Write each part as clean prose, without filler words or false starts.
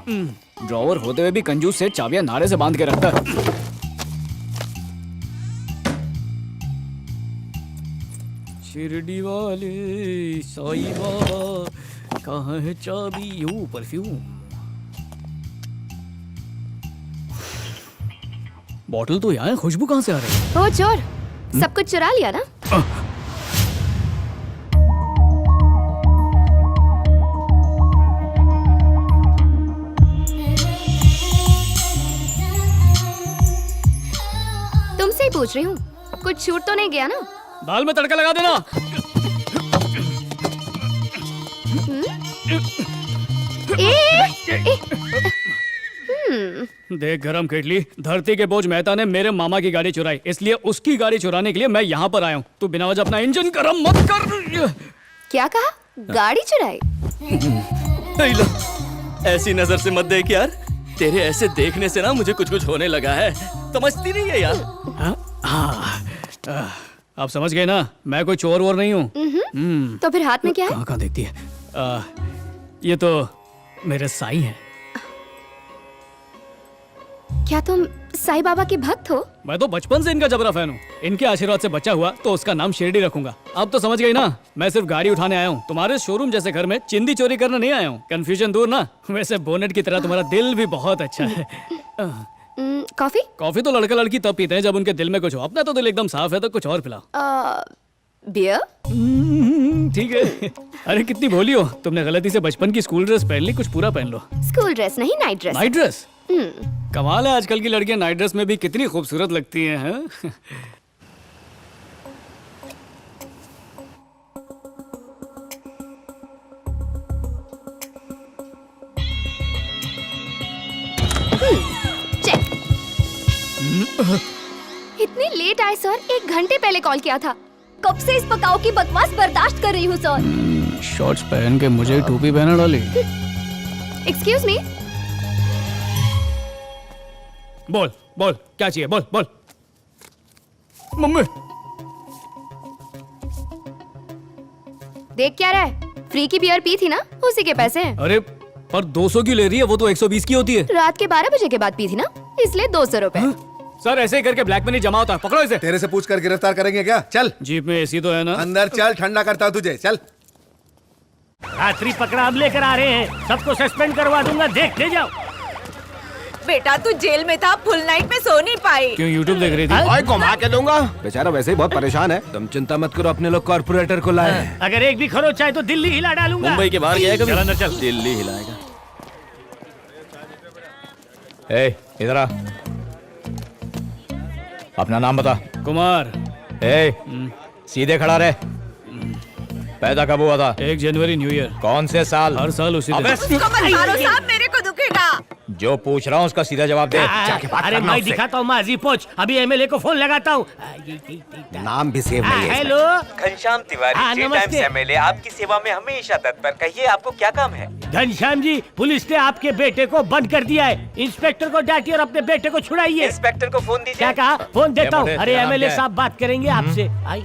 Drawer होते हुए भी कंजूस से चाबियां नारे से बांध के रखता है। शिरडी वाले साईं बाबा कहाँ है चाबी यू परफ्यूम। बॉटल तो यहाँ है, खुशबू कहाँ से आ रही है? ओ चोर, सब कुछ चुरा लिया ना? तुमसे ही पूछ रही हूँ, कुछ छूट तो नहीं गया ना? दाल में तड़का लगा देना। देख गरम केटली, धरती के बोझ मेहता ने मेरे मामा की गाड़ी चुराई, इसलिए उसकी गाड़ी चुराने के लिए मैं यहाँ पर आया हूँ। तू बिना वजह अपना इंजन गरम मत कर। क्या कहा? गाड़ी चुराई? ऐसी नजर से मत देख यार, तेरे ऐसे देखने से ना मुझे कुछ कुछ होने लगा है। समझती नहीं है यार। आप समझ गए ना, मैं कोई चोर वोर नहीं हूँ। तो फिर हाथ में क्या है? कहाँ देखती है? ये तो मेरे साईं हैं। क्या तुम साईं बाबा के भक्त हो? मैं तो बचपन से इनका जबरा फैन हूँ। इनके आशीर्वाद से बच्चा हुआ तो उसका नाम शिरडी रखूंगा। अब तो समझ गई ना, मैं सिर्फ गाड़ी उठाने आया हूँ। तुम्हारे शोरूम जैसे घर में चिंदी चोरी करने नहीं आया हूँ। कंफ्यूजन दूर ना। वैसे बोनेट की तरह तुम्हारा दिल भी बहुत अच्छा है। कॉफी? कॉफी तो लड़का लड़की तब पीते हैं जब उनके दिल में कुछ हो। अपना तो दिल एकदम साफ है, तो कुछ और पिलाओ। बियर? ठीक है। अरे कितनी भोली हो, तुमने गलती से बचपन की स्कूल ड्रेस पहन ली, कुछ पूरा पहन लो। स्कूल ड्रेस नहीं, नाइट ड्रेस। Night dress? कमाल है, आजकल की लड़कियां नाइट ड्रेस में भी कितनी खूबसूरत लगती हैं। हैं? चेक। इतनी लेट आए सर, 1 घंटे पहले कॉल किया था। कब से इस पकाओ की बकवास बर्दाश्त कर रही हूँ सर। शॉर्ट्स पहन के मुझे टोपी पहना डाली। Excuse me. बोल बोल, क्या चाहिए? बोल बोल। मम्मी। देख क्या रहा है? फ्री की बियर पी थी ना, उसी के पैसे हैं। अरे पर 200 की ले रही है, वो तो 120 की होती है। रात के 12 बजे के बाद पी थी ना, इसलिए 200 रुपए। सर ऐसे ही करके ब्लैक मनी जमा होता है, पकड़ो इसे। तेरे से पूछ कर गिरफ्तार करेंगे क्या? चल जीप में एसी तो है ना? अंदर चल, ठंडा करता हूँ तुझे। चल। रात्रि पकड़ा अब लेकर आ रहे हैं, सबको सस्पेंड करवा दूंगा, देखते जाओ। बेटा तू जेल में था, फुल नाइट में सो नहीं पाई। क्यों यूट्यूब देख रही थी? ओए घुमा के दूंगा, बेचारा वैसे ही बहुत परेशान है। तुम चिंता मत करो, अपने लोग कॉर्पोरेटर को लाए। अगर एक भी खरोच चाहे तो दिल्ली हिला डालूंगा। मुंबई के बाहर गया है कभी? चल अंदर चल। दिल्ली हिलाएगा। ए, इधर आ। अपना नाम बता। कुमार। ए, सीधे खड़ा रहे। पैदा कब हुआ था? 1 जनवरी न्यू ईयर। कौन से साल? हर साल उसी दिन। उसको मत मारो साहब, मेरे को दुखेगा। जो पूछ रहा हूँ उसका सीधा जवाब दे। जाके बात अरे करना मैं उससे। दिखाता हूँ माजी पोच, अभी एमएलए को फोन लगाता हूँ। नाम भी सेव नहीं है। हेलो घनश्याम तिवारी, जी टाइम्स एमएलए, आपकी सेवा में हमेशा तत्पर। कहिए आपको क्या काम है? घनश्याम जी, पुलिस ने आपके बेटे को बंद कर दिया है। इंस्पेक्टर को डांटिए और अपने बेटे को छुड़ाइए। इंस्पेक्टर को फोन दीजिए। क्या कहा? फोन देता हूँ। ये अरे तेरा नाम एमएलए क्या है? साहब बात करेंगे आपसे। आई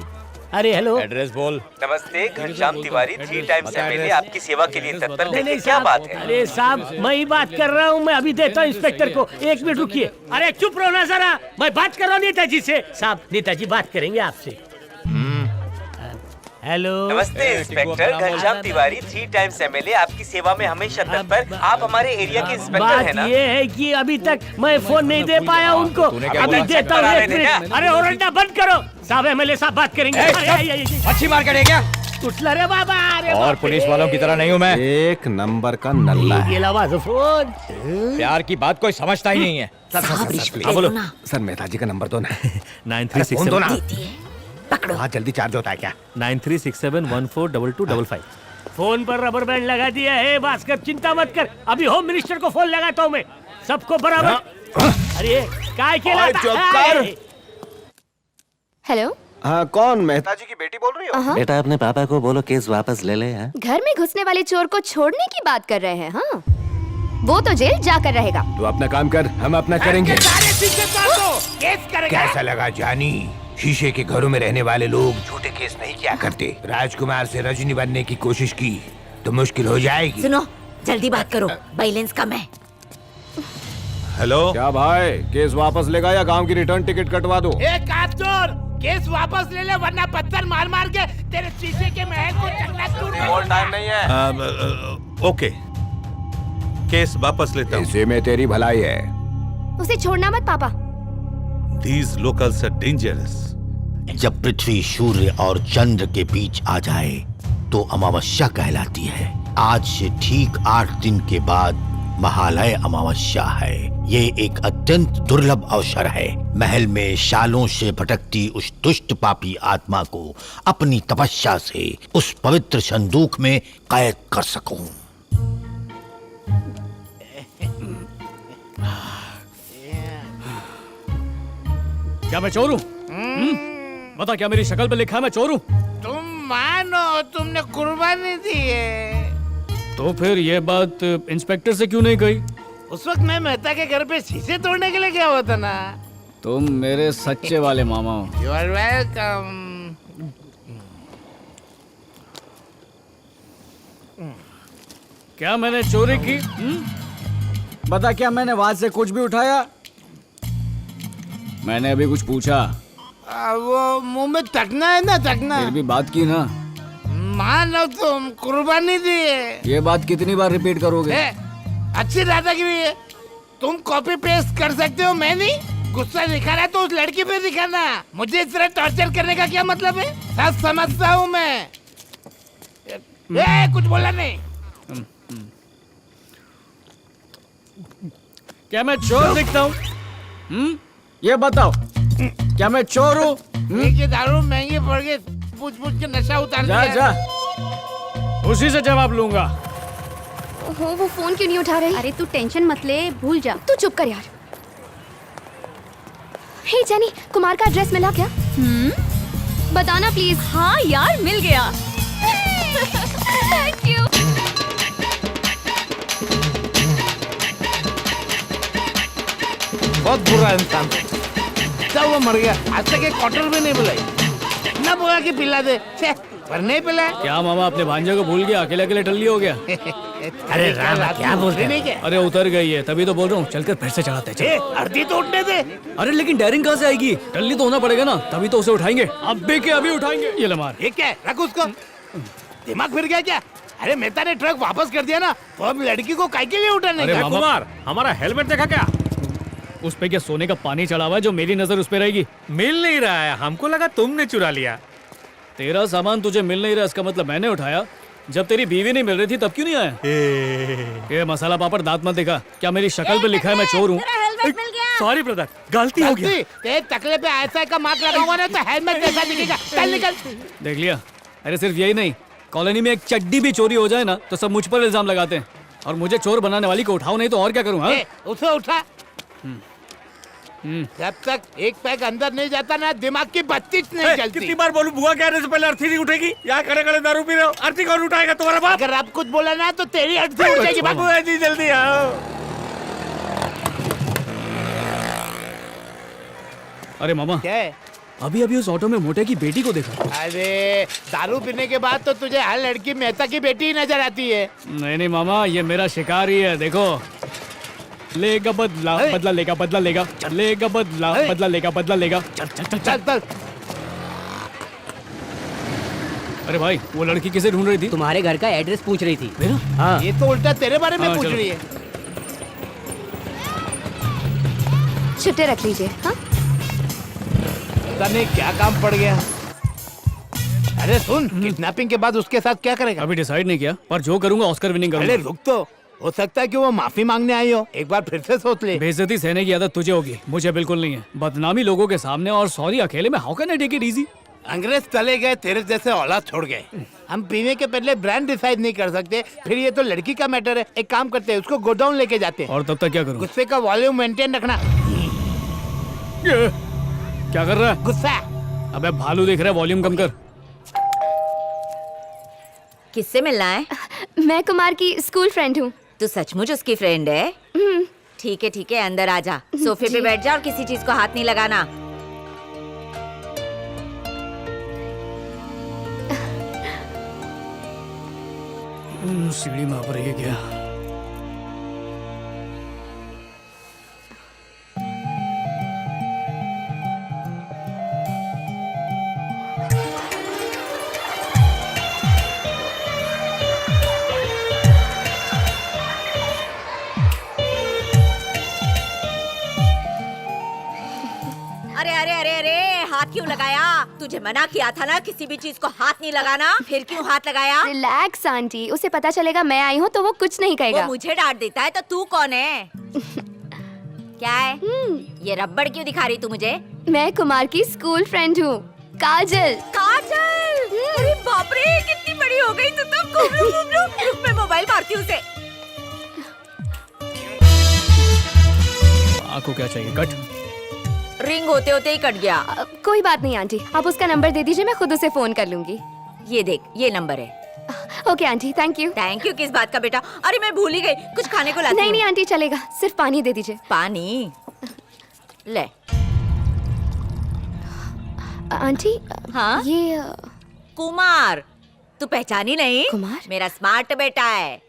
अरे हेलो। एड्रेस बोल। नमस्ते, घनश्याम तिवारी, 3 टाइम्स एमएलए, आपकी सेवा के लिए तत्पर। नहीं कहिए नहीं क्या साहब, बात है? अरे साहब मैं ही बात कर रहा हूँ, मैं अभी देता हूँ इंस्पेक्टर को। 1 मिनट रुकिए। अरे चुप रहो ना जरा, मैं बात कर रहा हूँ नेताजी से। साहब नेताजी बात करेंगे आपसे। हेलो। नमस्ते inspector, Ghanshyam Tiwari, 3 times MLA, आपकी सेवा में हमेशा तत्पर। आप हमारे एरिया के इंस्पेक्टर हैं ना? बात ये है कि अभी तक मैं फोन नहीं दे पाया उनको, तूने क्या अभी बोला? देता हूँ। चक्कर आ 1 रहे हैं मिनट। अरे ओरंडा बंद करो साहब, एमएलए साहब बात करेंगे। अच्छी मार कर क्या? उठला रे बाबा। अरे और पुलिस वालों की तरह नहीं हूँ मैं। एक नंबर का नल्ला है। ये लवा दो फोन। प्यार की बात कोई समझता ही नहीं है। बोलो सर, मेहताजी का नंबर दो ना। 9367 दो ना। हाँ जल्दी चार्ज होता है क्या? 9367142255। फोन पर रबर बैंड लगा दिया है भास्कर, चिंता मत कर। अभी होम मिनिस्टर को फोन लगाता हूँ मैं, सबको बराबर। अरे काय केला था? हेलो। हाँ कौन? मेहताजी की बेटी बोल रही हो? बेटा अपने पापा को बोलो केस वापस ले ले। घर में घुसने वाले चोर को छोड़ने की बात कर रहे हैं? हाँ, वो तो जेल जाकर रहेगा। तू अपना काम कर, हम अपना करेंगे। सारे शीशे तोड़ दो, केस करेगा। कैसा लगा जानी? शीशे के घरों में रहने वाले लोग झूठे केस नहीं किया करते। राजकुमार से रजनी बनने की कोशिश की तो मुश्किल हो जाएगी। सुनो, जल्दी बात करो, बैलेंस कम है। हेलो। क्या भाई, केस वापस लेगा या गांव की रिटर्न टिकट कटवा दो? ए काचोर, केस वापस ले ले वरना पत्थर मार मार के तेरे शीशे के महल को चकनाचूर और टाइम नहीं है। ओके, केस वापस लेता हूँ। इसी में तेरी भलाई है। उसे छोड़ना मत पापा। These locals are dangerous. जब पृथ्वी सूर्य और चंद्र के बीच आ जाए तो अमावस्या कहलाती है। आज से ठीक 8 दिन के बाद महालय अमावस्या है। ये एक अत्यंत दुर्लभ अवसर है। महल में सालों से भटकती उस दुष्ट पापी आत्मा को अपनी तपस्या से उस पवित्र संदूक में कैद कर सकूं। क्या मैं चोर हूँ? बता, क्या मेरी शक्ल पे लिखा है मैं चोर हूँ? तुम मानो तुमने कुर्बानी दी है। तो फिर ये बात इंस्पेक्टर से क्यों नहीं कही? उस वक्त मैं मेहता के घर पे शीशे तोड़ने के लिए गया हुआ था ना। तुम मेरे सच्चे वाले मामा हो। You are welcome. क्या मैंने चोरी की? बता, क्या मैंने वहां से कुछ भी उठाया? मैंने अभी कुछ पूछा। वो मुंह में तकना है ना, तकना। फिर भी बात की ना। मान लो तुम कुर्बानी दी है। ये बात कितनी बार रिपीट करोगे? अच्छी दादागिरी है। तुम कॉपी पेस्ट कर सकते हो, मैं नहीं। गुस्सा दिखाना तो उस लड़की पे दिखाना। मुझे इस तरह टॉर्चर करने का क्या मतलब है? सब समझता हूँ मैं। कुछ बोला नहीं। क्या मैं चोर दिखता हूँ? ये बताओ, क्या मैं चोर हूँ? ये दारू महंगी पड़ गई, पूछ पूछ के नशा उतार जा दिया। जा, उसी से जवाब लूंगा। ओहो, वो फोन क्यों नहीं उठा रही? अरे तू टेंशन मत ले, भूल जा। तू चुप कर यार। हे जेनी, कुमार का एड्रेस मिला क्या? बताना प्लीज। हाँ यार, मिल गया। Thank you. बहुत बुरा इंसान था वो, मर गया। आज तक एक क्वार्टर भी नहीं बुलाई, ना बोला कि पिला दे, पर नहीं पिला। क्या मामा अपने भांजे को भूल गया? अकेले अकेले टल्ली हो गया। अरे राम, क्या बोल रहे नहीं? अरे उतर गई है, तभी तो बोल रहा हूँ, चलकर फिर से चढ़ाते हैं। अर्धी तो उठने दे। अरे लेकिन डेयरिंग कहाँ से आएगी? टल्ली तो होना पड़ेगा ना, तभी तो उसे उठाएंगे। अभी के अभी उठाएंगे। ये ले मार। ये क्या है? रख उसको। दिमाग फिर गया क्या? अरे मेहता ने ट्रक वापस कर दिया ना, तो अब लड़की को काहे के लिए उठाने? अरे मामा, कुमार, हमारा हेलमेट देखा क्या? उस पे क्या सोने का पानी चढ़ा हुआ है जो मेरी नजर उस पे रहेगी? मिल नहीं रहा है, हमको लगा तुमने चुरा लिया। तेरा सामान तुझे मिल नहीं रहा, इसका मतलब मैंने उठाया। जब तेरी बीवी नहीं मिल रही थी तब क्यों नहीं आया? ये मसाला पापड़ दांत मत दिखा। क्या मेरी शक्ल पे लिखा है मैं चोर हूँ? सॉरी ब्रदर, गलती हो गई। तेरे तकले पे ऐसा का मार्क लगा हुआ ना, तो हेलमेट जैसा दिखेगा। चल निकल। देख लिया? अरे सिर्फ यही नहीं, कॉलोनी में एक चड्डी भी चोरी हो जाए ना तो सब मुझ पर इल्जाम लगाते हैं, और मुझे चोर बनाने वाली को उठाओ, नहीं तो और क्या करूँ? हाँ, उसे उठा। जब तक एक पैक अंदर नहीं जाता ना, दिमाग की बत्ती नहीं चलती। कितनी बार बोलूं, बुआ कहने से पहले अर्थी नहीं उठेगी? यहाँ खड़े खड़े दारू पी रहे हो, अर्थी कौन उठाएगा? तुम्हारा बाप। अगर आप कुछ बोला ना तो तेरी अर्थी उठेगी। बुआ जी जल्दी आओ। अरे मामा, क्या है? अभी अभी उस ऑटो में मोटे की बेटी को देखा। अरे दारू पीने के बाद तो तुझे हर लड़की मेहता की बेटी ही नजर आती है। नहीं नहीं मामा, ये मेरा शिकार ही है। देखो, लेगा बदला, बदला लेगा, बदला लेगा, लेगा बदला, बदला लेगा, बदला लेगा। चल चल चल चल चल। अरे भाई, वो लड़की किसे ढूंढ रही थी? तुम्हारे घर का एड्रेस पूछ रही थी। मेरा? हाँ। ये तो उल्टा तेरे बारे में हाँ, पूछ चलो। रही है। छुट्टे रख लीजिए। हाँ, पता नहीं क्या काम पड़ गया। अरे सुन, किडनैपिंग के बाद उसके साथ क्या करेगा? अभी डिसाइड नहीं किया, पर जो करूंगा ऑस्कर विनिंग अरे करूंगा। रुक तो, हो सकता है कि वो माफी मांगने आई हो। एक बार फिर से सोच ले। बेइज्जती सहने की आदत तुझे होगी, मुझे बिल्कुल नहीं है। बदनामी लोगों के सामने और सॉरी अकेले में, how can I take it easy? अंग्रेज चले गए, तेरे जैसे औलाद छोड़ गए। हम पीने के पहले ब्रांड डिसाइड नहीं कर सकते, फिर ये तो लड़की का मैटर है। एक काम करते हैं, उसको गोडाउन लेके जाते हैं। और तब तक क्या करूं? गुस्से का वॉल्यूम मेंटेन रखना। क्या कर रहा है? गुस्सा। अबे भालू देख रहा है, वॉल्यूम कम कर। किससे मिलना है? मैं कुमार की स्कूल फ्रेंड हूँ। तू सचमुच उसकी फ्रेंड है? ठीक है, अंदर आ जा। सोफे पे बैठ जा और किसी चीज को हाथ नहीं लगाना। सीढ़ी में ऊपर ये क्या? हाथ क्यों लगाया? तुझे मना किया था ना किसी भी चीज को हाथ नहीं लगाना, फिर क्यों हाथ लगाया? रिलैक्स आंटी, उसे पता चलेगा मैं आई हूँ तो वो कुछ नहीं वो कहेगा। मुझे डांट देता है तो तू कौन है? क्या है? ये रबड़ क्यों दिखा रही तू मुझे? मैं कुमार की स्कूल फ्रेंड हूँ, काजल। काजल! अरे बाप रे, कितनी बड़ी हो गई तू तो। घूम लूं, घूम लूं। रुक, मैं मोबाइल मारती हूँ उसे। आपको क्या चाहिए? कट। रिंग होते होते ही कट गया। कोई बात नहीं आंटी, आप उसका नंबर दे दीजिए, मैं खुद उसे फोन कर लूंगी। ये देख, ये नंबर है। Okay aunty, thank you. Thank you किस बात का बेटा? अरे मैं भूल ही गई, कुछ खाने को लाती नहीं हूँ। नहीं आंटी, चलेगा, सिर्फ पानी दे दीजिए। पानी ले। आंटी हाँ? ये कुमार, तू पहचानी नहीं? कुमार? मेरा स्मार्ट बेटा है।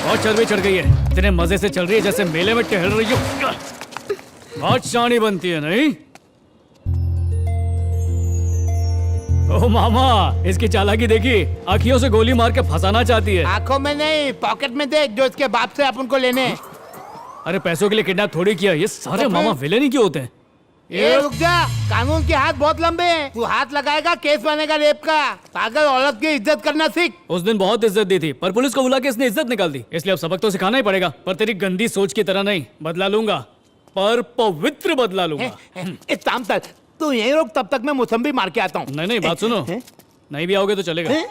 बहुत चर्बी चढ़ गई है, इतने मजे से चल रही है जैसे मेले में टहल रही हो। बहुत शानी बनती है नहीं? ओ मामा, इसकी चालाकी देखी, आँखियों से गोली मार के फंसाना चाहती है। आंखों में नहीं, पॉकेट में देख, जो इसके बाप से अपन को लेने। अरे पैसों के लिए किडनैप थोड़ी किया, ये सारे मामा विलेन ही क्यों होते हैं? ये रुक जा, कानून के हाथ बहुत लंबे हैं। तू हाथ लगाएगा केस बनेगा रेप का। पागल औरत की इज्जत करना सीख। उस दिन बहुत इज्जत दी थी, पर पुलिस को बुला के इसने इज्जत निकाल दी, इसलिए अब सबक तो सिखाना ही पड़ेगा। पर तेरी गंदी सोच की तरह नहीं, बदला लूंगा, पर पवित्र बदला लूंगा। इस शाम तक तू यहीं रुक, तब तक मैं मौसम्बी मार के आता हूँ। नहीं नहीं, बात सुनो, नहीं भी आओगे तो चलेगा।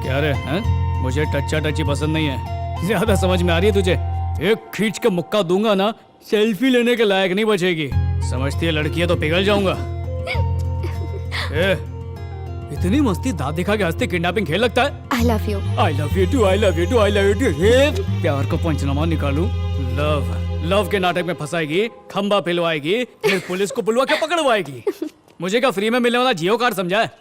क्या रे हैं? मुझे टच्चा टच्ची पसंद नहीं है, ज्यादा समझ में आ रही है तुझे? एक खींच के मुक्का दूंगा ना, सेल्फी लेने के लायक नहीं बचेगी। समझती है लड़की है तो पिघल जाऊंगा। इतनी मस्ती दांत दिखा के हंसते किडनैपिंग खेल लगता है? I love you. I love you too, I love you too, I love you too. प्यार को पंचनामा निकालूं, लव के नाटक में फंसाएगी, खंबा पिलवाएगी, फिर पुलिस को बुलवा के पकड़वाएगी। मुझे क्या फ्री में मिलने वाला जियो कार्ड समझा है?